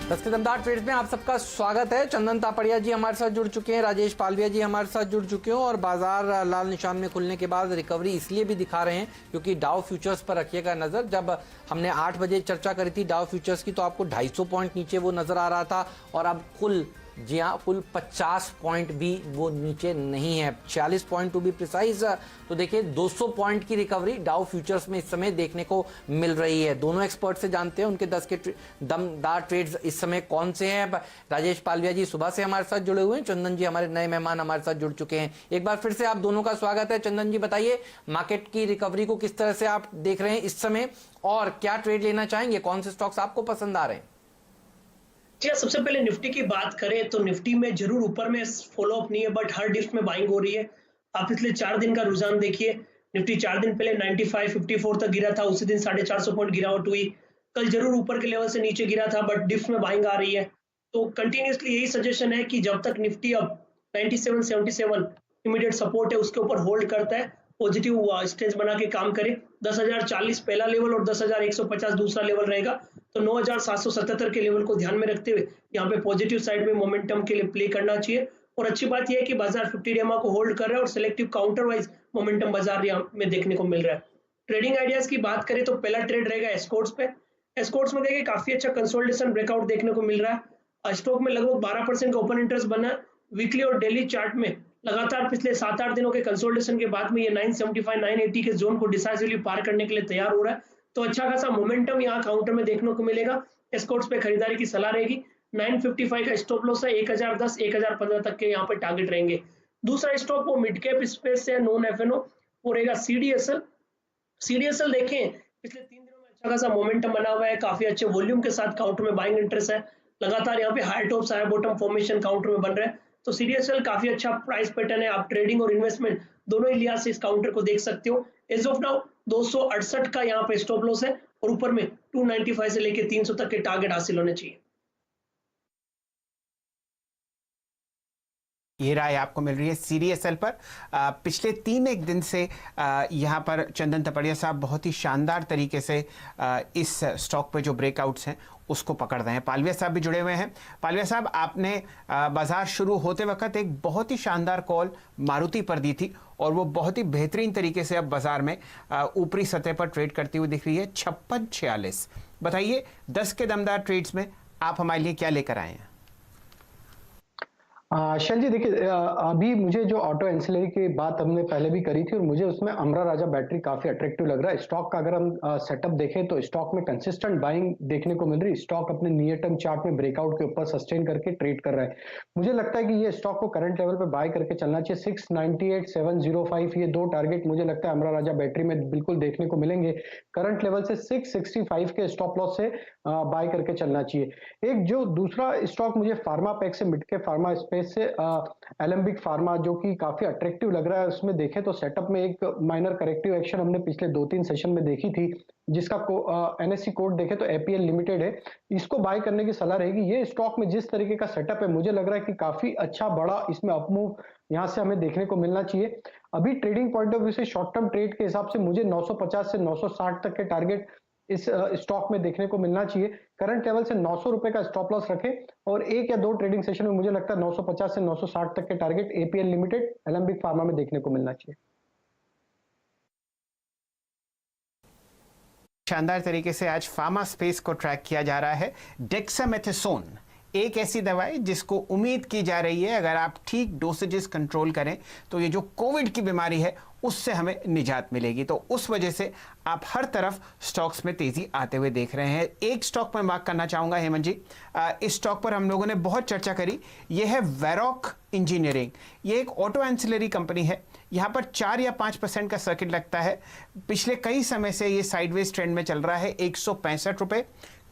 10 के दमदार ट्रेड्स में आप सबका स्वागत है। चंदन तापड़िया जी हमारे साथ जुड़ चुके हैं, राजेश पालविया जी हमारे साथ जुड़ चुके हैं और बाजार लाल निशान में खुलने के बाद रिकवरी इसलिए भी दिखा रहे हैं क्योंकि डाउ फ्यूचर्स पर रखिएगा नजर। जब हमने 8 बजे चर्चा करी थी डाउ फ्यूचर्स की तो आपको 250 पॉइंट नीचे वो नजर आ रहा था और अब कुल जी हाँ कुल 50 पॉइंट भी वो नीचे नहीं है, 46 पॉइंट टू बी प्रिसाइज। तो देखिए 200 पॉइंट की रिकवरी डाउ फ्यूचर्स में इस समय देखने को मिल रही है। दोनों एक्सपर्ट से जानते हैं उनके 10 के दमदार ट्रेड्स इस समय कौन से हैं। राजेश पालविया जी सुबह से हमारे साथ जुड़े हुए हैं, चंदन जी हमारे नए मेहमान हमारे साथ जुड़ चुके हैं। एक बार फिर से आप दोनों का स्वागत है। चंदन जी बताइए मार्केट की रिकवरी को किस तरह से आप देख रहे हैं इस समय और क्या ट्रेड लेना चाहेंगे, कौन से स्टॉक्स आपको पसंद आ रहे हैं? जी सबसे पहले निफ्टी की बात करें तो निफ्टी में जरूर ऊपर में फॉलो अप नहीं है, बट हर डिप्स में बाइंग हो रही है। आप पिछले 4 दिन का रुझान देखिए, निफ्टी 4 दिन पहले 95.54 तक गिरा था, उसी दिन 450 पॉइंट गिरावट हुई। कल जरूर ऊपर के लेवल से नीचे गिरा था बट डिप्स में बाइंग आ रही है। तो कंटिन्यूसली यही सजेशन है कि जब तक निफ्टी अब 97.77 इमीडिएट सपोर्ट है उसके ऊपर होल्ड करता है, पॉजिटिव स्टेज बना के काम करे। 10,040 पहला लेवल और 10,150 दूसरा लेवल रहेगा। तो 9,777 के लेवल को ध्यान में रखते हुए यहाँ पे पॉजिटिव साइड में मोमेंटम के लिए प्ले करना चाहिए। और अच्छी बात यह है कि बाजार 50 डेमा को होल्ड कर रहा है और सिलेक्टिव काउंटर वाइज मोमेंटम बाजार में देखने को मिल रहा है। ट्रेडिंग आइडियाज की बात करें तो पहला ट्रेड रहेगा एस्कॉर्ट्स पे। एस्कॉर्ट्स में देखिए काफी अच्छा कंसोलिडेशन ब्रेकआउट देखने को मिल रहा है। स्टॉक में लगभग 12% का ओपन इंटरेस्ट बना है। वीकली और डेली चार्ट में लगातार पिछले 7-8 दिनों के कंसोलिडेशन के बाद में ये 975 980 के जोन को डिसाइसिवली पार करने के लिए तैयार हो रहा है। तो अच्छा खासा मोमेंटम यहाँ काउंटर में देखने को मिलेगा। एस्कॉर्ट्स पे खरीदारी की सलाह रहेगी। 955 का स्टॉप लॉस है, 1010 1015 तक के यहाँ पे टारगेट रहेंगे। दूसरा स्टॉक वो मिड कैप स्पेस से नॉन एफएनओ वो रहेगा सीडीएसएल। सीडीएसएल देखें पिछले 3 दिनों में अच्छा खासा मोमेंटम बना हुआ है, काफी अच्छे वॉल्यूम के साथ काउंटर में बाइंग इंटरेस्ट है। लगातार यहाँ पे high top high bottom formation counter में बन रहा है। तो सीडीएसएल काफी अच्छा प्राइस पैटर्न है, आप ट्रेडिंग और इन्वेस्टमेंट दोनों ही लिहाज से इस काउंटर को देख सकते हो। एज ऑफ नाउ 268 का यहाँ पे स्टॉप लॉस है और ऊपर में 295 से लेके 300 तक के टारगेट हासिल होने चाहिए। ये राय आपको मिल रही है सीडीएसएल पर। पिछले 3 दिन से यहाँ पर चंदन तापड़िया साहब बहुत ही शानदार तरीके से इस स्टॉक पे जो ब्रेकआउट्स हैं उसको पकड़ रहे हैं। पालविया साहब भी जुड़े हुए हैं। पालविया साहब आपने बाजार शुरू होते वक्त एक बहुत ही शानदार कॉल मारुति पर दी थी और वो बहुत ही बेहतरीन तरीके से अब बाजार में ऊपरी सतह पर ट्रेड करती हुई दिख रही है 5646। बताइए 10 के दमदार ट्रेड्स में आप हमारे लिए क्या लेकर आए हैं? शैल जी देखिए, अभी मुझे जो ऑटो एंसिलरी की बात हमने पहले भी करी थी और मुझे उसमें अमरा राजा बैटरी काफी अट्रैक्टिव लग रहा है। स्टॉक का अगर हम सेटअप देखें तो स्टॉक में कंसिस्टेंट बाइंग देखने को मिल रही है। स्टॉक अपने नियर टर्म चार्ट में ब्रेकआउट के ऊपर सस्टेन करके ट्रेड कर रहा है। मुझे लगता है कि ये स्टॉक को करंट लेवल पे बाय करके चलना चाहिए। 698 705 ये 2 टारगेट मुझे लगता है अमरा राजा बैटरी में बिल्कुल देखने को मिलेंगे। करंट लेवल से 665 के स्टॉप लॉस से बाय करके चलना चाहिए। एक जो दूसरा स्टॉक मुझे फार्मा पैक से मिड के फार्मा स्पेस से एलेंबिक फार्मा जो कि काफी अट्रैक्टिव लग रहा है। उसमें देखें तो सेटअप में एक माइनर करेक्टिव एक्शन हमने पिछले 2-3 सेशन में देखी थी, जिसका एनएससी कोड देखे तो एपीएल लिमिटेड है। इसको बाय करने की सलाह रहेगी। ये स्टॉक में जिस तरीके का सेटअप है मुझे लग रहा है कि काफी अच्छा बड़ा इसमें अपमूव यहां से हमें देखने को मिलना चाहिए। अभी ट्रेडिंग पॉइंट ऑफ व्यू से शॉर्ट टर्म ट्रेड के हिसाब से मुझे 950 से 960 तक के टारगेट इस स्टॉक में देखने को मिलना चाहिए। करंट लेवल से 900 रुपए का स्टॉप लॉस रखें और 1 या 2 ट्रेडिंग सेशन में मुझे लगता है 950 से 960 तक के target APL limited Alembic pharma में देखने को मिलना चाहिए। शानदार तरीके से आज फार्मा स्पेस को ट्रैक किया जा रहा है। डेक्सामेथासोन एक ऐसी दवाई जिसको उम्मीद की जा रही है अगर आप ठीक डोसेजेस कंट्रोल करें तो ये जो कोविड की बीमारी है उससे हमें निजात मिलेगी। तो उस वजह से आप हर तरफ स्टॉक्स में तेजी आते हुए देख रहे हैं। एक स्टॉक में मार्क करना चाहूंगा हेमंत जी, इस स्टॉक पर हम लोगों ने बहुत चर्चा करी, ये है वेरॉक इंजीनियरिंग। ये एक ऑटो एंसिलरी कंपनी है। यहाँ पर 4 या 5% का सर्किट लगता है। पिछले कई समय से ये साइडवेज ट्रेंड में चल रहा है। 165 रुपए।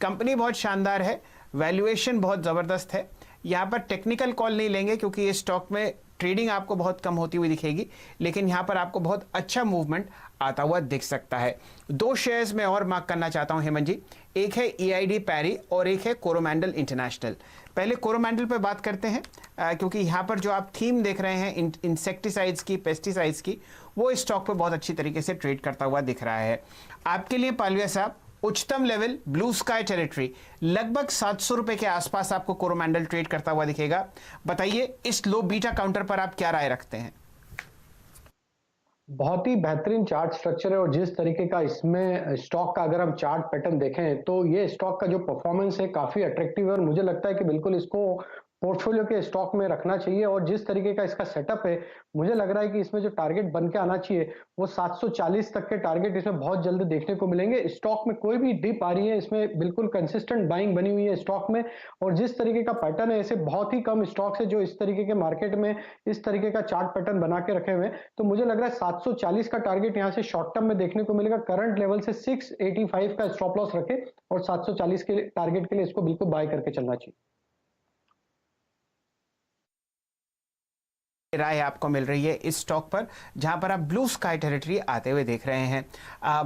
कंपनी बहुत शानदार है, वैल्यूएशन बहुत ज़बरदस्त है। यहाँ पर टेक्निकल कॉल नहीं लेंगे क्योंकि ये स्टॉक में ट्रेडिंग आपको बहुत कम होती हुई दिखेगी, लेकिन यहाँ पर आपको बहुत अच्छा मूवमेंट आता हुआ दिख सकता है। 2 शेयर्स में और मार्क करना चाहता हूँ हेमंत जी, एक है ईआईडी पैरी और एक है कोरोमंडल इंटरनेशनल। पहले कोरोमंडल पे बात करते हैं क्योंकि यहाँ पर जो आप थीम देख रहे हैं इंसेक्टिसाइड्स की, पेस्टिसाइड्स की, वो इस स्टॉक पे बहुत अच्छी तरीके से ट्रेड करता हुआ दिख रहा है। आपके लिए पालविया साहब उच्चतम लेवल ब्लू स्काई टेरिटरी लगभग 700 रुपए के आसपास आपको कोरोमंडल ट्रेड करता हुआ दिखेगा। बताइए इस लो बीटा काउंटर पर आप क्या राय रखते हैं? बहुत ही बेहतरीन चार्ट स्ट्रक्चर है और जिस तरीके का इसमें स्टॉक का अगर हम चार्ट पैटर्न देखें तो ये स्टॉक का जो परफॉर्मेंस है काफी अट्रैक्टिव है और मुझे लगता है कि बिल्कुल इसको पोर्टफोलियो के स्टॉक में रखना चाहिए। और जिस तरीके का इसका सेटअप है मुझे लग रहा है कि इसमें जो टारगेट बन के आना चाहिए वो 740 तक के टारगेट इसमें बहुत जल्द देखने को मिलेंगे। स्टॉक में कोई भी डिप आ रही है, इसमें बिल्कुल कंसिस्टेंट बाइंग बनी हुई है स्टॉक में। और जिस तरीके का पैटर्न है, ऐसे बहुत ही कम स्टॉक्स है जो इस तरीके के मार्केट में इस तरीके का चार्ट पैटर्न बना के रखे हुए हैं। तो मुझे लग रहा है 740 का टारगेट यहाँ से शॉर्ट टर्म में देखने को मिलेगा। करंट लेवल से 685 का स्टॉप लॉस रखे और 740 के टारगेट के लिए इसको बिल्कुल बाय करके चलना चाहिए। राय आपको मिल रही है इस स्टॉक पर जहां पर आप ब्लू स्काई टेरिटरी आते हुए देख रहे हैं।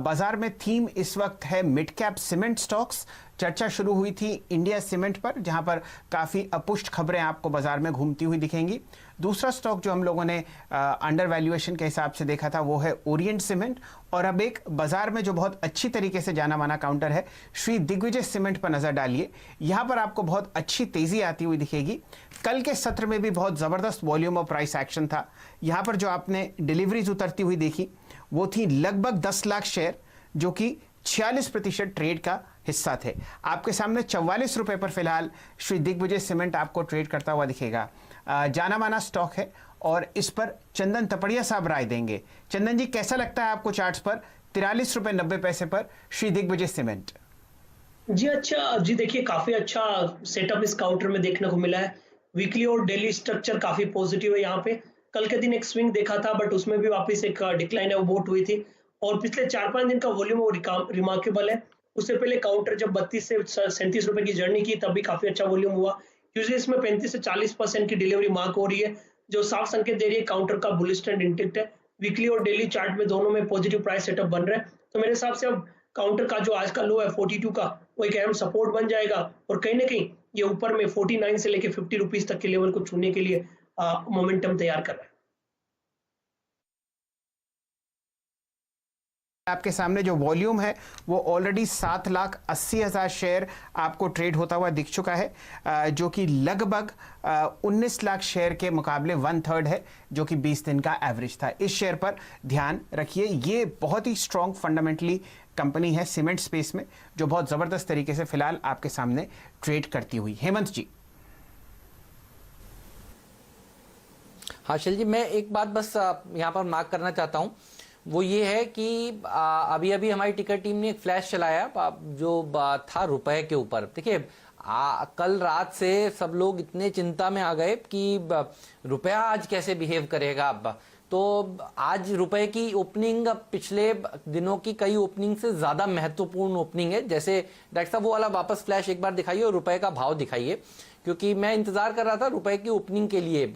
बाजार में थीम इस वक्त है मिड कैप सीमेंट स्टॉक्स। चर्चा शुरू हुई थी इंडिया सीमेंट पर जहां पर काफ़ी अपुष्ट खबरें आपको बाजार में घूमती हुई दिखेंगी। दूसरा स्टॉक जो हम लोगों ने अंडर वैल्यूएशन के हिसाब से देखा था वो है ओरिएंट सीमेंट। और अब एक बाजार में जो बहुत अच्छी तरीके से जाना माना काउंटर है श्री दिग्विजय सीमेंट पर नजर डालिए। यहां पर आपको बहुत अच्छी तेजी आती हुई दिखेगी। कल के सत्र में भी बहुत जबरदस्त वॉल्यूम और प्राइस एक्शन था। यहां पर जो आपने डिलीवरीज उतरती हुई देखी वो थी लगभग 10 लाख शेयर, जो कि 46% ट्रेड का हिस्सा थे। आपके सामने 44 रुपए पर फिलहाल श्री दिग्विजय सीमेंट आपको ट्रेड करता हुआ दिखेगा। जाना माना स्टॉक है और इस पर चंदन तपड़िया साहब राय देंगे। चंदन जी, कैसा लगता है आपको चार्ट्स पर 43 रुपए 90 पैसे पर श्री दिग्विजय सीमेंट? जी अच्छा जी, देखिए काफी अच्छा सेटअप इस काउंटर में देखने को मिला है। वीकली और डेली स्ट्रक्चर काफी पॉजिटिव है। यहाँ पे कल के दिन एक स्विंग देखा था बट उसमें भी वापस एक डिक्लाइन है वो बोट हुई थी। और पिछले 4-5 दिन का वॉल्यूम वो रिमार्केबल है। उससे पहले काउंटर जब 32 से 37 रुपए की जर्नी की तब भी काफी अच्छा वॉल्यूम हुआ। यूजुअली इसमें 35 से 40% की डिलीवरी मार्क हो रही है, जो साफ संकेत दे रही है काउंटर का बुलिश ट्रेंड इंटेक्ट है। वीकली और डेली चार्ट में दोनों में पॉजिटिव प्राइस सेटअप बन रहा है। तो मेरे हिसाब से अब काउंटर का जो आज का लो है 42 का, वो एक अहम सपोर्ट बन जाएगा और कहीं ना कहीं ये ऊपर में 49 से लेके 50 रुपीज तक के लेवल को छूने के लिए मोमेंटम तैयार कर रहा है। आपके सामने जो वॉल्यूम है वो ऑलरेडी 7,80,000 शेयर आपको ट्रेड होता हुआ दिख चुका है, जो कि लगभग 19 लाख शेयर के मुकाबले 1/3 है, जो कि 20 दिन का एवरेज था। इस शेयर पर ध्यान रखिए। ये बहुत ही स्ट्रॉन्ग फंडामेंटली कंपनी है सीमेंट स्पेस में, जो बहुत जबरदस्त तरीके से फिलहाल आपके सामने ट्रेड करती हुई। हेमंत जी। हाँ शैल जी, मैं एक बात बस यहाँ पर मार्क करना चाहता हूँ, वो ये है कि अभी अभी हमारी टिकट टीम ने एक फ्लैश चलाया जो था रुपए के ऊपर। देखिए कल रात से सब लोग इतने चिंता में आ गए कि रुपया आज कैसे बिहेव करेगा। तो आज रुपए की ओपनिंग पिछले दिनों की कई ओपनिंग से ज्यादा महत्वपूर्ण ओपनिंग है। जैसे डॉक्टर साहब वो वाला वापस फ्लैश एक बार दिखाइए और रुपए का भाव दिखाइए, क्योंकि मैं इंतजार कर रहा था रुपए की ओपनिंग के लिए।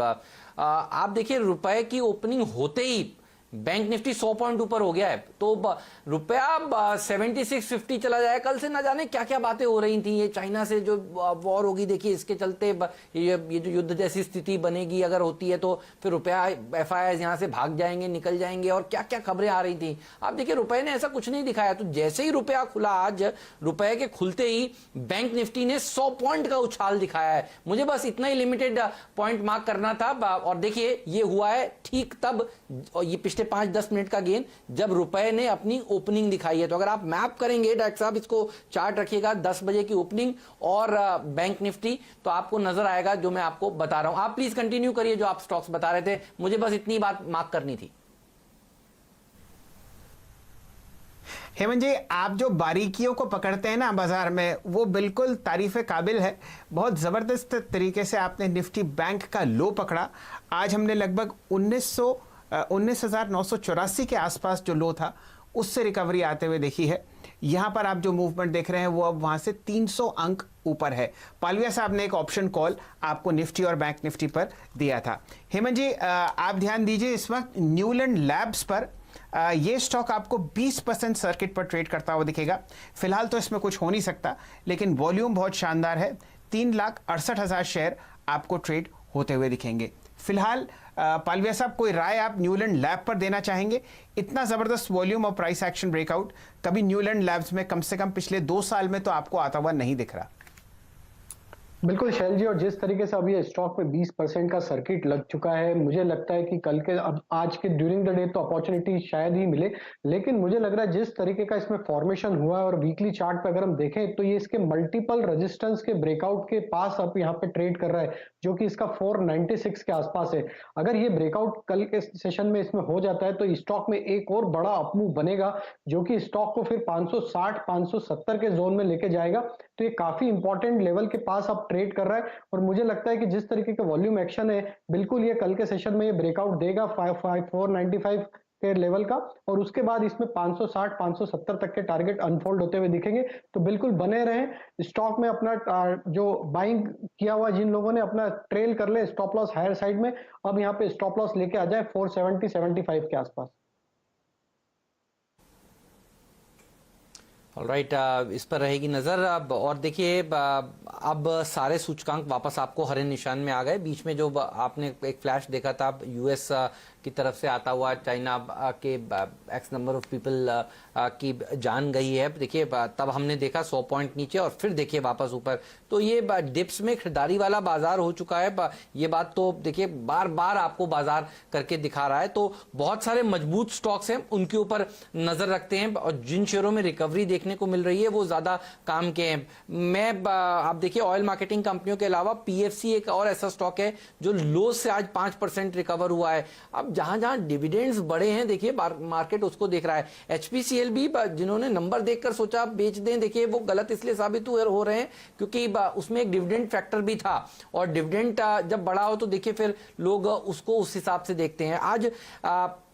आप देखिए रुपए की ओपनिंग होते ही बैंक निफ्टी 100 पॉइंट ऊपर हो गया है। तो रुपया 7650 चला जाए। कल से ना जाने क्या क्या बातें हो रही थी, ये चाइना से जो वॉर होगी, देखिए इसके चलते ये जो युद्ध जैसी स्थिति बनेगी अगर होती है तो फिर रुपया FIIs यहाँ से भाग जाएंगे, निकल जाएंगे, और क्या क्या खबरें आ रही थी। आप देखिए रुपए ने ऐसा कुछ नहीं दिखाया। तो जैसे ही रुपया खुला आज, रुपए के खुलते ही बैंक निफ्टी ने 100 पॉइंट का उछाल दिखाया है। मुझे बस इतना ही लिमिटेड पॉइंट मार्क करना था। और देखिए ये हुआ है ठीक तब, ये पिछले 5-10 मिनट का गेन जब रुपए ने अपनी ओपनिंग दिखाई है। तो अगर आप मैप करेंगे डॉक्टर साहब, इसको चार्ट रखिएगा 10 बजे की ओपनिंग और बैंक निफ्टी, तो आपको नजर आएगा जो मैं आपको बता रहा हूं। आप प्लीज कंटिन्यू करिए जो आप स्टॉक्स बता रहे थे, मुझे बस इतनी बात मार्क करनी थी। हेमंत जी, आप जो बारीकियों को पकड़ते हैं ना बाजार में, वो बिल्कुल तारीफ काबिल है। बहुत ज़बरदस्त तरीके से आपने निफ्टी बैंक का लो पकड़ा। आज हमने लगभग 19,984 के आसपास जो लो था उससे रिकवरी आते हुए देखी है। यहाँ पर आप जो मूवमेंट देख रहे हैं वो अब वहाँ से 300 अंक ऊपर है। पालविया साहब ने एक ऑप्शन कॉल आपको निफ्टी और बैंक निफ्टी पर दिया था। हेमंत जी, आप ध्यान दीजिए इस वक्त न्यूलैंड लैब्स पर। ये स्टॉक आपको 20% सर्किट पर ट्रेड करता हुआ दिखेगा। फिलहाल तो इसमें कुछ हो नहीं सकता, लेकिन वॉल्यूम बहुत शानदार है। 3,68,000 शेयर आपको ट्रेड होते हुए दिखेंगे। फिलहाल पालविया साहब, कोई राय आप न्यूलैंड लैब पर देना चाहेंगे? इतना जबरदस्त वॉल्यूम और प्राइस एक्शन ब्रेकआउट कभी न्यूलैंड लैब्स में कम से कम पिछले 2 साल में तो आपको आता हुआ नहीं दिख रहा। बिल्कुल शैल जी, और जिस तरीके से अभी स्टॉक में 20% का सर्किट लग चुका है, मुझे लगता है कि कल के अब आज के ड्यूरिंग द डे तो अपॉर्चुनिटी शायद ही मिले, लेकिन मुझे लग रहा है जिस तरीके का इसमें फॉर्मेशन हुआ है और वीकली चार्ट पे अगर हम देखें तो ये इसके मल्टीपल रेजिस्टेंस के ब्रेकआउट के पास अब यहाँ पे ट्रेड कर रहा है, जो कि इसका 496 के आसपास है। अगर ये ब्रेकआउट कल के सेशन में इसमें हो जाता है तो स्टॉक में एक और बड़ा अपमूव बनेगा, जो कि स्टॉक को फिर 560 570 के जोन में लेके जाएगा। तो ये काफी इंपॉर्टेंट लेवल के पास अब ट्रेड कर रहा है, और मुझे लगता है कि जिस तरीके का वॉल्यूम एक्शन है, बिल्कुल ये कल के सेशन में ये ब्रेकआउट देगा 495 के लेवल का, और उसके बाद इसमें 560 570 तक के टारगेट अनफोल्ड होते हुए दिखेंगे। तो बिल्कुल बने रहें स्टॉक में, अपना जो बाइंग किया हुआ जिन लोगों ने अपना ट्रेल कर ले स्टॉप लॉस हायर साइड में, अब यहाँ पे स्टॉप लॉस लेके आ जाए 470 75 के आसपास। ऑलराइट, इस पर रहेगी नज़र। अब और देखिए, अब सारे सूचकांक वापस आपको हरे निशान में आ गए। बीच में जो आपने एक फ्लैश देखा था यूएस की तरफ से आता हुआ, चाइना के एक्स नंबर ऑफ पीपल की जान गई है, देखिए तब हमने देखा 100 पॉइंट नीचे और फिर देखिए वापस ऊपर। तो ये डिप्स में खरीदारी वाला बाजार हो चुका है। ये बात तो देखिए बार बार आपको बाजार करके दिखा रहा है। तो बहुत सारे मजबूत स्टॉक्स हैं, उनके ऊपर नजर रखते हैं, और जिन शेयरों में रिकवरी देखने को मिल रही है वो ज्यादा काम के हैं। मैं आप देखिए ऑयल मार्केटिंग कंपनियों के अलावा पीएफसी एक और ऐसा स्टॉक है जो लो से आज 5% रिकवर हुआ है। अब जहां जहां डिविडेंड्स बड़े हैं, देखिए मार्केट उसको देख रहा है। एचपीसीएल भी जिन्होंने नंबर देखकर सोचा बेच दें, देखिए वो गलत इसलिए साबित हो रहे हैं क्योंकि उसमें एक डिविडेंड फैक्टर भी था, और डिविडेंड जब बड़ा हो तो देखिए फिर लोग उसको उस हिसाब से देखते हैं। आज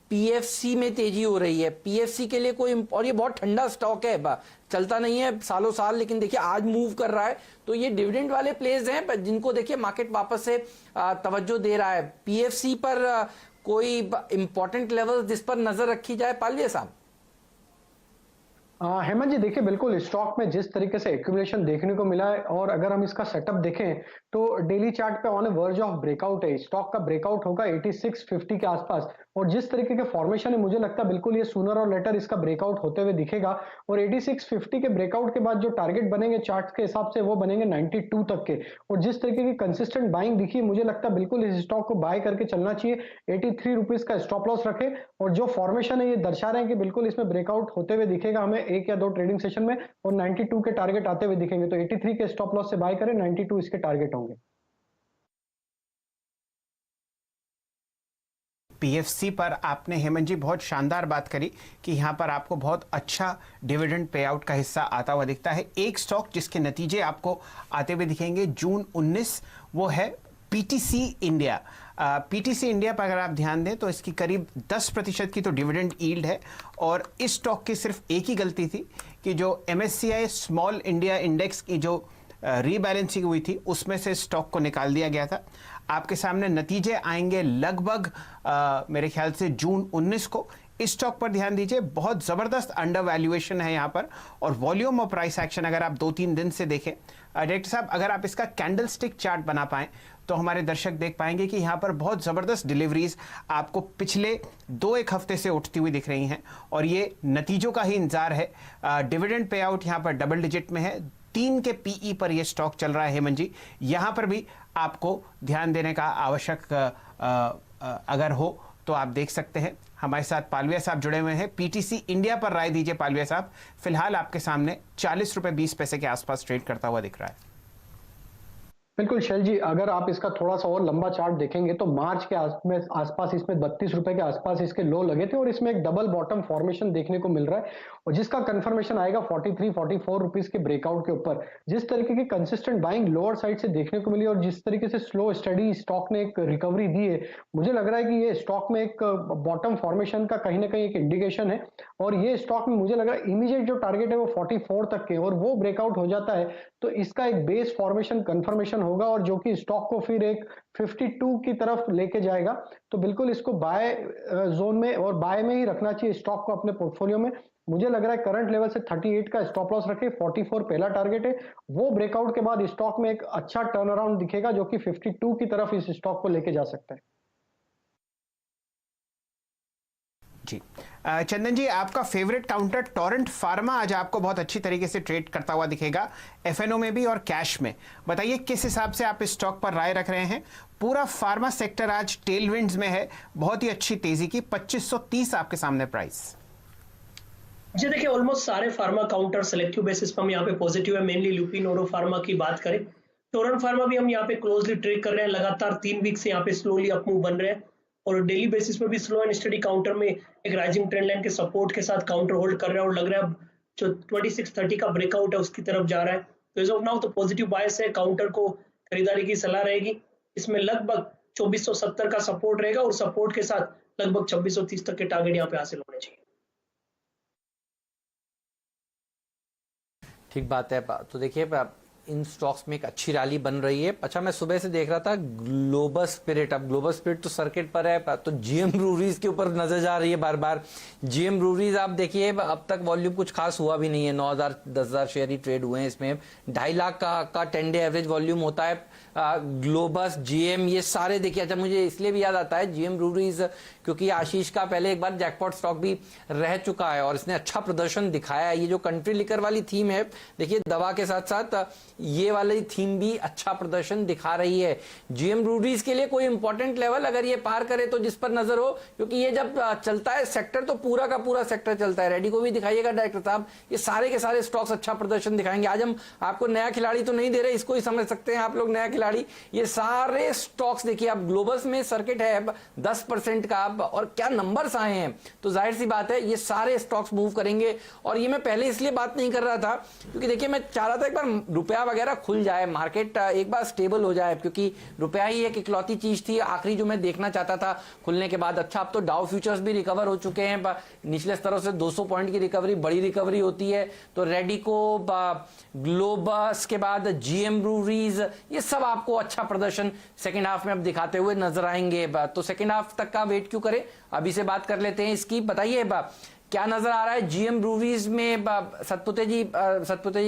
पीएफसी में तेजी हो रही है। पीएफसी के लिए कोई, और ये बहुत ठंडा स्टॉक है, चलता नहीं है सालों साल, लेकिन देखिए आज मूव कर रहा है। तो ये डिविडेंड वाले प्लेस हैं जिनको देखिए मार्केट वापस से तवज्जो दे रहा है। पीएफसी पर कोई इंपॉर्टेंट लेवल जिस पर नजर रखी जाए, पालविया साहब? हेमंत जी, देखिए बिल्कुल स्टॉक में जिस तरीके से एक्यूमुलेशन देखने को मिला है, और अगर हम इसका सेटअप देखें तो डेली चार्ट पे on A verge of breakout है। स्टॉक का ब्रेकआउट होगा 8650 के आसपास, और जिस तरीके के फॉर्मेशन है मुझे लगता है बिल्कुल ये सूनर और लेटर इसका ब्रेकआउट होते हुए दिखेगा। और 8650 के ब्रेकआउट के बाद जो टारगेट बनेंगे चार्ट के हिसाब से वो बनेंगे 92 तक के। और जिस तरीके की कंसिस्टेंट बाइंग दिखी, मुझे लगता है बिल्कुल इस स्टॉक को बाय करके चलना चाहिए। 83 रुपीज का स्टॉप लॉस रखे, और जो फॉर्मेशन है ये दर्शा रहे हैं कि बिल्कुल इसमें ब्रेकआउट होते हुए दिखेगा हमें 1 या 2 ट्रेडिंग सेशन में, और 92 के टारगेट आते हुए दिखेंगे। तो 83 के स्टॉप लॉस से बाय करें, 92 इसके टारगेट होंगे। पीएफसी पर आपने हेमंत जी बहुत शानदार बात करी कि यहाँ पर आपको बहुत अच्छा डिविडेंड पे आउट का हिस्सा आता हुआ दिखता है। एक स्टॉक जिसके नतीजे आपको आते हुए दिखेंगे जून 19, वो है पीटीसी इंडिया। पीटीसी इंडिया पर अगर आप ध्यान दें तो इसकी करीब 10% की तो डिविडेंड यील्ड है, और इस स्टॉक की सिर्फ एक ही गलती थी कि जो MSCI स्मॉल इंडिया इंडेक्स की जो रीबैलेंसिंग हुई थी उसमें से स्टॉक को निकाल दिया गया था। आपके सामने नतीजे आएंगे लगभग मेरे ख्याल से जून 19 को। इस स्टॉक पर ध्यान दीजिए, बहुत ज़बरदस्त अंडर वैल्यूएशन है यहाँ पर, और वॉल्यूम और प्राइस एक्शन अगर आप 2-3 दिन से देखें, डायरेक्टर साहब अगर आप इसका कैंडलस्टिक चार्ट बना पाएं तो हमारे दर्शक देख पाएंगे कि यहाँ पर बहुत ज़बरदस्त डिलीवरीज आपको पिछले 2-1 हफ्ते से उठती हुई दिख रही हैं, और ये नतीजों का ही इंतजार है। डिविडेंड पे आउट यहाँ पर डबल डिजिट में है, 3 के पीई पर यह स्टॉक चल रहा है। हेमंत जी, यहाँ पर भी आपको ध्यान देने का आवश्यक अगर हो तो आप देख सकते हैं। हमारे साथ पालविया साहब जुड़े हुए हैं, पीटीसी इंडिया पर राय दीजिए पालविया साहब। फिलहाल आपके सामने 40 रुपए 20 पैसे के आसपास ट्रेड करता हुआ दिख रहा है। बिल्कुल शैल जी, अगर आप इसका थोड़ा सा और लंबा चार्ट देखेंगे तो मार्च के आसपास इसमें 32 रुपए के आसपास इसके लो लगे थे, और इसमें एक डबल बॉटम फॉर्मेशन देखने को मिल रहा है, और जिसका कंफर्मेशन आएगा 43-44 रुपीज के ब्रेकआउट के ऊपर। जिस तरीके की कंसिस्टेंट बाइंग लोअर साइड से देखने को मिली, और जिस तरीके से स्लो स्टडी स्टॉक ने एक रिकवरी दी है, मुझे लग रहा है कि ये स्टॉक में एक बॉटम फॉर्मेशन का कहीं ना कहीं एक इंडिकेशन है। और ये स्टॉक में मुझे लग रहा है इमीडिएट जो टारगेट है वो 44 तक के, और वो ब्रेकआउट हो जाता है तो इसका एक बेस फॉर्मेशन कंफर्मेशन होगा, और जो कि स्टॉक को फिर एक 52 की तरफ लेके जाएगा। तो बिल्कुल इसको बाय जोन में और बाय में ही रखना चाहिए स्टॉक को अपने पोर्टफोलियो में। मुझे लग रहा है करंट लेवल से 38 का स्टॉप लॉस रखे, 44 पहला टारगेट है। वो ब्रेकआउट के बाद स्टॉक में एक अच्छा टर्न अराउंड दिखेगा, जो कि 52 की तरफ इस स्टॉक को लेके जा सकता है। जी चंदन जी, आपका फेवरेट काउंटर टोरेंट फार्मा आज आपको बहुत अच्छी तरीके से ट्रेड करता हुआ दिखेगा, एफएनओ में भी और कैश में। बताइए किस हिसाब से आप इस स्टॉक पर राय रख रहे हैं। पूरा फार्मा सेक्टर आज टेलविंड्स में है, बहुत ही अच्छी तेजी की 2530 आपके सामने प्राइस। जी देखिए, ऑलमोस्ट सारे फार्मा काउंटर सिलेक्टिव बेसिस पर हम यहाँ पे पॉजिटिव है। मेनली लुपिन और फार्मा की बात करें, टोरेंट फार्मा भी हम यहाँ पे क्लोजली ट्रेड कर रहे हैं। लगातार 3 वीक से यहाँ पे स्लोली अप मूव बन रहे हैं और डेली बेसिस पे भी स्लो एंड स्टडी काउंटर में एक राइजिंग ट्रेंड लाइन के सपोर्ट के साथ काउंटर होल्ड कर रहा है और लग रहा है जो 2630 का ब्रेकआउट है उसकी तरफ जा रहा है। तो एज ऑफ नाउ तो पॉजिटिव बायस है, काउंटर को खरीदारी की सलाह रहेगी। इसमें लगभग 2470 का सपोर्ट रहेगा और सपोर्ट के साथ लगभग 2630 तक के टारगेट यहाँ पे हासिल होने चाहिए। ठीक बात है। तो देखिए इन स्टॉक्स में एक अच्छी रैली बन रही है। अच्छा, मैं सुबह से देख रहा था ग्लोबल स्पिरिट, अब ग्लोबल स्पिरिट तो सर्किट पर है, तो जीएम ब्रूरीज के ऊपर नजर जा रही है बार बार। जीएम ब्रूरीज आप देखिए अब तक वॉल्यूम कुछ खास हुआ भी नहीं है, 9000 10,000 शेयर ही ट्रेड हुए हैं। इसमें 2.5 लाख का 10 डे एवरेज वॉल्यूम होता है। ग्लोबस, जीएम, ये सारे देखिए। अच्छा, मुझे इसलिए भी याद आता है जीएम ब्रूरीज क्योंकि आशीष का पहले एक बार जैकपॉट स्टॉक भी रह चुका है और इसने अच्छा प्रदर्शन दिखाया है। ये जो कंट्री लिकर वाली थीम है, देखिए दवा के साथ साथ ये वाली थीम भी अच्छा प्रदर्शन दिखा रही है। जीएम ब्रूरीज के लिए कोई इंपॉर्टेंट लेवल अगर ये पार करे तो जिस पर नजर हो, क्योंकि ये जब चलता है सेक्टर तो पूरा का पूरा सेक्टर चलता है। रेडी को भी दिखाइएगा डायरेक्टर साहब, ये सारे के सारे स्टॉक्स अच्छा प्रदर्शन दिखाएंगे। आज हम आपको नया खिलाड़ी तो नहीं दे रहे, इसको ही समझ सकते हैं आप लोग नया खिलाड़ी। ये सारे स्टॉक्स देखिए, अब ग्लोबल्स में सर्किट है 10% का और क्या नंबर्स आए हैं, तो जाहिर सी बात है ये सारे स्टॉक्स मूव करेंगे। और ये मैं पहले इसलिए बात नहीं कर रहा था क्योंकि देखिए मैं चाह रहा था एक बार रुपया वगैरह खुल जाए, मार्केट एक बार स्टेबल हो जाए, क्योंकि रुपया ही एक इकलौती चीज थी आखिरी जो मैं देखना चाहता था खुलने के बाद। अच्छा, अब तो डाउ फ्यूचर्स भी रिकवर हो चुके हैं, निचले स्तरों से 200 पॉइंट की रिकवरी, बड़ी रिकवरी होती है। तो रेडिको, ग्लोबस के बाद जीएम ब्रूरीज, ये सब आपको अच्छा प्रदर्शन सेकेंड हाफ में अब दिखाते हुए नजर आएंगे। तो सेकेंड हाफ तक का वेट क्यों करें, अभी से बात कर लेते हैं इसकी। बताइए क्या नजर आ रहा है जीएम ब्रूरीज में। सतपुते जी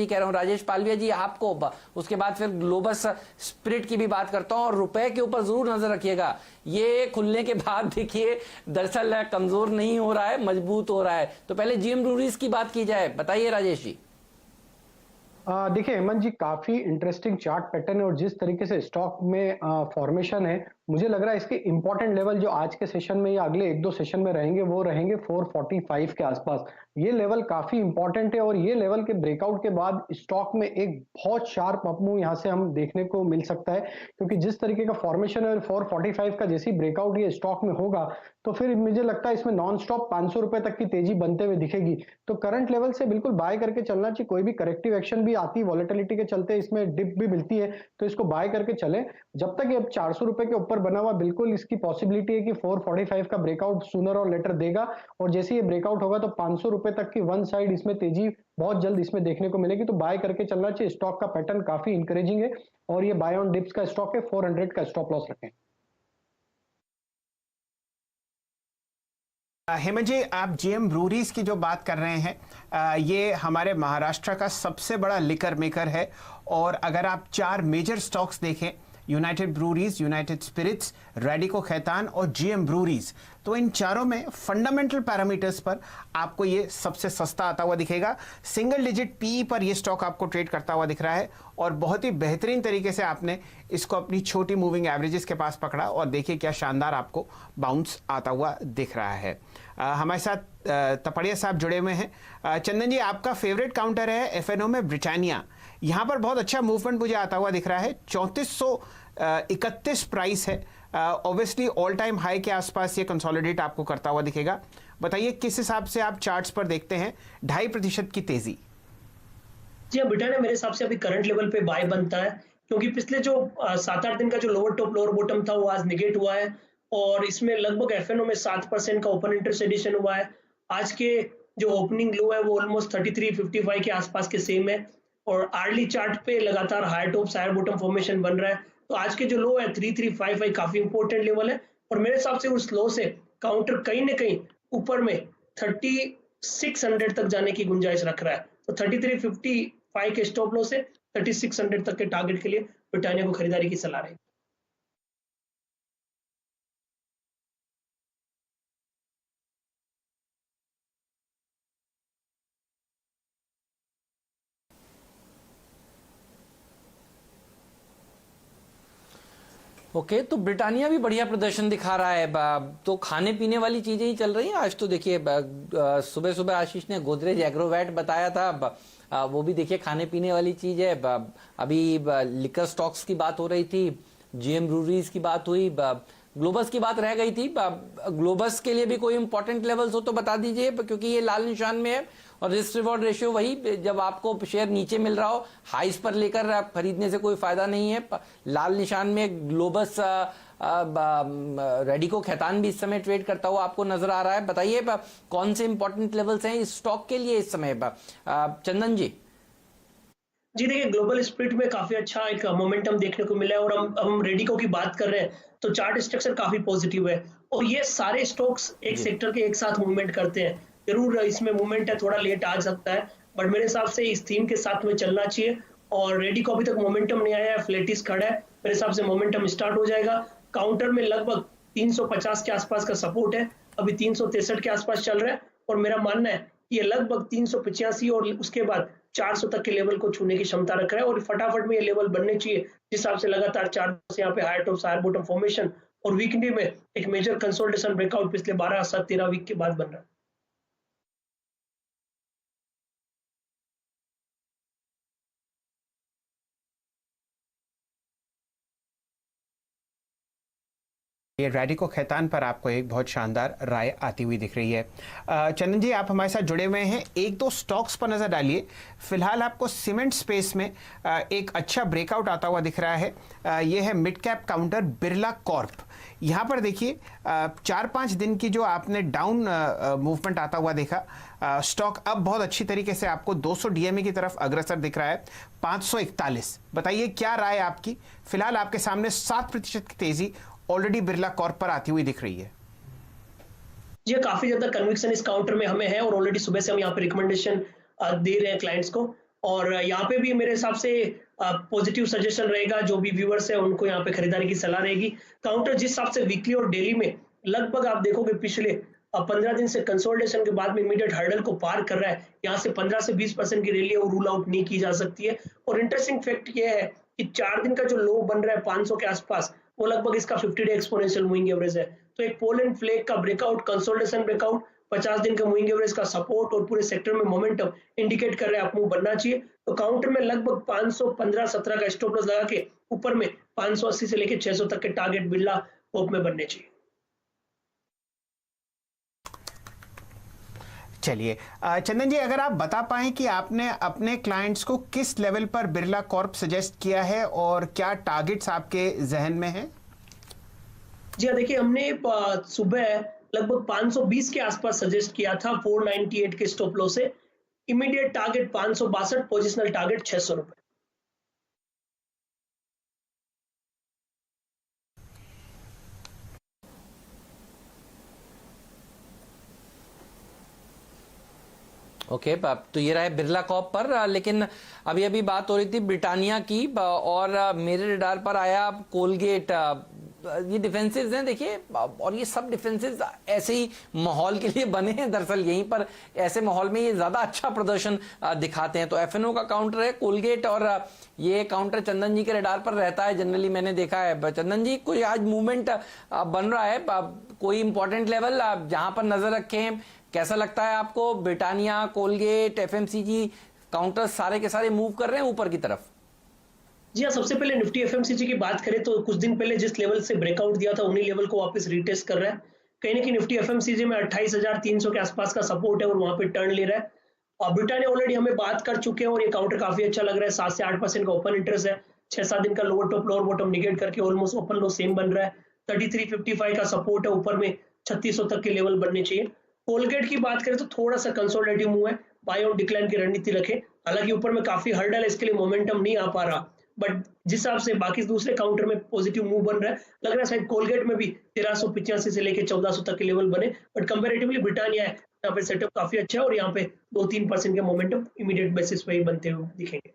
कह रहा हूं, राजेश पालविया जी आपको, उसके बाद फिर ग्लोबस स्पिरिट की भी बात करता हूं। और रुपए के ऊपर जरूर नजर रखिएगा, ये खुलने के बाद देखिए दरअसल कमजोर नहीं हो रहा है, मजबूत हो रहा है। तो पहले जीएम ब्रूरीज की बात की जाए, बताइए राजेश जी। देखिए हेमंत जी, काफी इंटरेस्टिंग चार्ट पैटर्न है और जिस तरीके से स्टॉक में फॉर्मेशन है, मुझे लग रहा है इसके इंपॉर्टेंट लेवल जो आज के सेशन में या अगले 1-2 सेशन में रहेंगे वो रहेंगे 445 के आसपास। ये लेवल काफी इंपॉर्टेंट है और ये लेवल के ब्रेकआउट के बाद स्टॉक में एक बहुत शार्प अपमूव यहां से हम देखने को मिल सकता है, क्योंकि जिस तरीके का फॉर्मेशन है 445 का जैसी ब्रेकआउट ये स्टॉक में होगा तो फिर मुझे लगता है इसमें नॉन स्टॉप 500 रुपए तक की तेजी बनते हुए दिखेगी। तो करंट लेवल से बिल्कुल बाय करके चलना चाहिए। कोई भी करेक्टिव एक्शन भी आती है, वॉलेटिलिटी के चलते इसमें डिप भी मिलती है, तो इसको बाय करके चले। जब तक ये 400 रुपए के ऊपर बना हुआ, बिल्कुल इसकी पॉसिबिलिटी है कि 445 का ब्रेकआउट सूनर और लेटर देगा और जैसे ये ब्रेकआउट होगा तो 500 रुपए तक की वन साइड इसमें तेजी बहुत जल्द इसमें देखने को मिलेगी। तो बाय करके चलना चाहिए। स्टॉक का पैटर्न काफी इंकरेजिंग है और ये बाय ऑन डिप्स का स्टॉक है। 400 का स्टॉप लॉस रखें। हेमंत जी, आप जीएम ब्रूरीज की जो बात कर रहे हैं, ये हमारे महाराष्ट्र का सबसे बड़ा लिकर मेकर है और अगर आप 4 मेजर स्टॉक्स देखें, United Breweries, United Spirits, Radico Khaitan और जीएम ब्रूरीज, तो इन चारों में फंडामेंटल पैरामीटर्स पर आपको ये सबसे सस्ता आता हुआ दिखेगा। सिंगल डिजिट पीई पर ये स्टॉक आपको ट्रेड करता हुआ दिख रहा है और बहुत ही बेहतरीन तरीके से आपने इसको अपनी छोटी मूविंग एवरेजेस के पास पकड़ा और देखिए क्या शानदार आपको बाउंस आता हुआ दिख रहा है। हमारे साथ तपड़िया साहब जुड़े हुए हैं। चंदन जी, आपका फेवरेट काउंटर है एफएनओ में ब्रिटानिया, यहाँ पर बहुत अच्छा मूवमेंट मुझे आता हुआ दिख रहा है। 3431 प्राइस है, ऑब्वियसली ऑल टाइम हाई के आसपास ये कंसोलिडेट आपको करता हुआ दिखेगा। बताइए किस हिसाब से आप चार्ट्स पर देखते हैं 2.5% की तेजी। जी हाँ, ब्रिटानिया मेरे हिसाब से अभी करंट लेवल पे बाय बनता है, क्योंकि पिछले जो 7-8 दिन का जो लोअर टॉप लोअर बॉटम था वो आज निगेट हुआ है और इसमें लगभग एफएनओ में 7% का ओपन इंटरेस्ट एडिशन हुआ है। आज के जो ओपनिंग लो है वो ऑलमोस्ट 3355 के आसपास के सेम है और आर्ली चार्ट पे लगातार higher top higher bottom formation बन रहा है। तो आज के जो लो है 3355 काफी इंपॉर्टेंट लेवल है और मेरे हिसाब से उस लो से काउंटर कहीं ना कहीं ऊपर में 3600 तक जाने की गुंजाइश रख रहा है। तो 3355 के स्टॉप लो से 3600 तक के टारगेट के लिए ब्रिटानिया को खरीदारी की सलाह रहेगी। ओके, तो ब्रिटानिया भी बढ़िया प्रदर्शन दिखा रहा है। तो खाने पीने वाली चीजें ही चल रही हैं आज। तो देखिए सुबह सुबह आशीष ने गोदरेज एग्रोवेट बताया था, वो भी देखिए खाने पीने वाली चीज है। अभी लिकर स्टॉक्स की बात हो रही थी, जीएम ब्रूरीज की बात हुई, ग्लोबस की बात रह गई थी। ग्लोबस के लिए भी कोई इंपॉर्टेंट लेवल्स हो तो बता दीजिए, क्योंकि ये लाल निशान में है और रिस्क रिवॉर्ड रेशियो वही, जब आपको शेयर नीचे मिल रहा हो हाइस पर लेकर आप खरीदने से कोई फायदा नहीं है। लाल निशान में ग्लोबस रेडिको खैतान भी इस समय ट्रेड करता हुआ आपको नजर आ रहा है। बताइए कौन से इंपॉर्टेंट लेवल्स हैं इस स्टॉक के लिए इस समय? चंदन जी। जी देखिए, ग्लोबल स्प्लिट में काफी अच्छा एक मोमेंटम देखने को मिला है और हम रेडिको की बात कर रहे हैं तो चार्ट स्ट्रक्चर काफी पॉजिटिव है और ये सारे स्टॉक्स एक सेक्टर के एक साथ मूवमेंट करते हैं। जरूर इसमें मूवमेंट है, थोड़ा लेट आ सकता है, बट मेरे हिसाब से इस थीम के साथ में चलना चाहिए। और रेडिको अभी तक मोमेंटम नहीं आया है, फ्लेटिस खड़ा है, मेरे हिसाब से मोमेंटम स्टार्ट हो जाएगा। काउंटर में लगभग 350 के आसपास का सपोर्ट है, अभी 363 के आसपास चल रहा है और मेरा मानना है ये लगभग 385 और उसके बाद 400 तक के लेवल को छूने की क्षमता रख रहा है और फटाफट में ये लेवल बनने चाहिए, जिस हिसाब से लगातार 400 से यहाँ पे higher top higher bottom formation और वीकली में एक मेजर कंसोलिडेशन ब्रेकआउट पिछले 12-13 वीक के बाद बन रहा है। ये रेडिको खैतान पर आपको एक बहुत शानदार राय आती हुई दिख रही है। चंदन जी, आप हमारे साथ जुड़े हुए हैं, एक दो स्टॉक्स पर नजर डालिए। फिलहाल आपको सीमेंट स्पेस में एक अच्छा ब्रेकआउट आता हुआ दिख रहा है। ये है mid cap counter Birla Corp. यहाँ पर देखिए 4-5 दिन की जो आपने डाउन मूवमेंट आता हुआ देखा, स्टॉक अब बहुत अच्छी तरीके से आपको 200 डीएमए की तरफ अग्रसर दिख रहा है, 541। बताइए क्या राय आपकी? फिलहाल आपके सामने 7% की तेजी ऑलरेडी बिरला कॉर्प पर आती हुई दिख रही है। जी काफी ज्यादा कन्विक्शन इस काउंटर में हमें है और ऑलरेडी सुबह से हम यहाँ पे रिकमेंडेशन दे रहे हैं क्लाइंट्स को और यहाँ पे भी मेरे हिसाब से पॉजिटिव सजेशन रहेगा। जो भी व्यूअर्स है उनको यहाँ पे खरीदारी की सलाह रहेगी। काउंटर जिस हिसाब से वीकली और डेली में लगभग आप देखोगे पिछले 15 दिन से कंसोलिडेशन के बाद में इमीडिएट हर्डल को पार कर रहा है। यहाँ से 15 से 20% की रैली है वो रूल आउट नहीं की जा सकती है। और इंटरेस्टिंग फैक्ट ये है कि 4 दिन का जो लो बन रहा है 500 के आसपास, वो लगभग इसका 50 डे एक्सपोनेंशियल मूविंग एवरेज है। तो एक पोल एंड फ्लेग का ब्रेकआउट, कंसोलिडेशन ब्रेकआउट, 50 दिन का मूविंग एवरेज का सपोर्ट और पूरे सेक्टर में मोमेंटम इंडिकेट कर रहा है अपमूव बनना चाहिए। तो काउंटर में लगभग 515-17 का स्टॉप लॉस लगा के ऊपर में 580 से लेकर 600 तक के टारगेट बिरला कॉर्प में बनने चाहिए। चलिए चंदन जी, अगर आप बता पाएं कि आपने अपने क्लाइंट्स को किस लेवल पर बिरला कॉर्प सजेस्ट किया है और क्या टारगेट्स आपके जहन में हैं? जी हाँ, देखिए हमने सुबह लगभग 520 के आसपास सजेस्ट किया था 498 के स्टॉप लॉस से। इमीडिएट टारगेट 562, पोजिशनल टारगेट 600 रुपए। ओके तो ये रहा है बिरला कॉर्प पर। लेकिन अभी अभी बात हो रही थी ब्रिटानिया की और मेरे रडार पर आया कोलगेट। ये डिफेंसिव्स हैं देखिए, और ये सब डिफेंसिव्स ऐसे ही माहौल के लिए बने हैं दरअसल। यहीं पर ऐसे माहौल में ये ज्यादा अच्छा प्रदर्शन दिखाते हैं। तो एफएनओ का काउंटर है कोलगेट और ये काउंटर चंदन जी के रडार पर रहता है जनरली, मैंने देखा है। चंदन जी, कोई आज मूवमेंट बन रहा है, कोई इंपॉर्टेंट लेवल जहां पर नजर रखें? कैसा लगता है आपको? ब्रिटानिया, कोलगेट, एफएमसीजी काउंटर सारे के सारे मूव कर रहे हैं ऊपर की तरफ? जी हाँ, सबसे पहले निफ्टी एफएमसीजी की बात करें तो कुछ दिन पहले जिस लेवल से ब्रेकआउट दिया था उन्हीं लेवल को वापस रिटेस्ट कर रहा है। कहीं ना कहीं निफ्टी एफएमसीजी में 28,300 के आसपास का सपोर्ट है और वहां पे टर्न ले रहा है। और ब्रिटानिया ऑलरेडी हमें बात कर चुके हैं और ये काउंटर काफी अच्छा लग रहा है। 7 से 8% का ओपन इंटरेस्ट है। 6-7 दिन का lower top lower bottom negate करके ऑलमोस्ट ओपन लो सेम बन रहा है। 3355 का सपोर्ट है, ऊपर में 3600 तक के लेवल बनने चाहिए। कोलगेट की बात करें तो थोड़ा सा कंसोलिडेटिव मूव है, बाय ऑन डिक्लाइन की रणनीति रखे। हालांकि ऊपर में काफी हर्डल है, इसके लिए मोमेंटम नहीं आ पा रहा, बट जिस हिसाब से बाकी दूसरे काउंटर में पॉजिटिव मूव बन रहा है, लग रहा है शायद कोलगेट में भी 1385 से लेकर 1400 तक के लेवल बने। बट कंपैरेटिवली ब्रिटानिया है, यहाँ पे सेटअप काफी अच्छा है और यहाँ पे 2-3% के मोमेंटम इमीडिएट बेसिस पे ही बनते हुए दिखेंगे।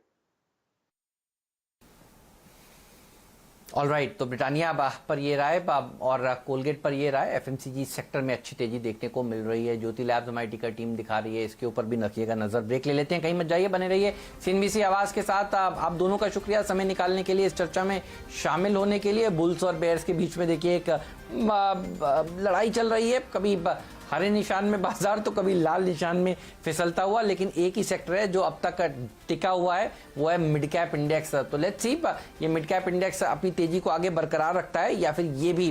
ऑलराइट, तो ब्रिटानिया पर ये राय और कोलगेट पर ये राय। एफएमसीजी सेक्टर में अच्छी तेजी देखने को मिल रही है। ज्योति लैब्स हमारी टिकर टीम दिखा रही है, इसके ऊपर भी रखिएगा नजर। ब्रेक ले लेते हैं, कहीं मत जाइए, बने रहिए सीएनबीसी आवाज के साथ। आप दोनों का शुक्रिया समय निकालने के लिए, इस चर्चा में शामिल होने के लिए। बुल्स और बेयर्स के बीच में देखिए एक लड़ाई चल रही है, कभी हरे निशान में बाजार तो कभी लाल निशान में फिसलता हुआ, लेकिन एक ही सेक्टर है जो अब तक टिका हुआ है, वो है मिड कैप इंडेक्स। तो लेट्स सी ये मिड कैप इंडेक्स अपनी तेजी को आगे बरकरार रखता है या फिर ये भी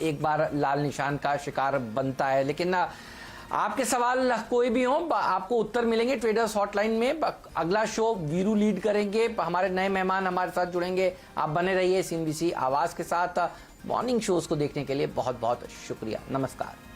एक बार लाल निशान का शिकार बनता है। लेकिन आपके सवाल कोई भी हो, आपको उत्तर मिलेंगे ट्रेडर्स हॉटलाइन में। अगला शो वीरू लीड करेंगे, हमारे नए मेहमान हमारे साथ जुड़ेंगे। आप बने रहिए सीएनबीसी आवाज के साथ। मॉर्निंग शोज को देखने के लिए बहुत बहुत शुक्रिया। नमस्कार।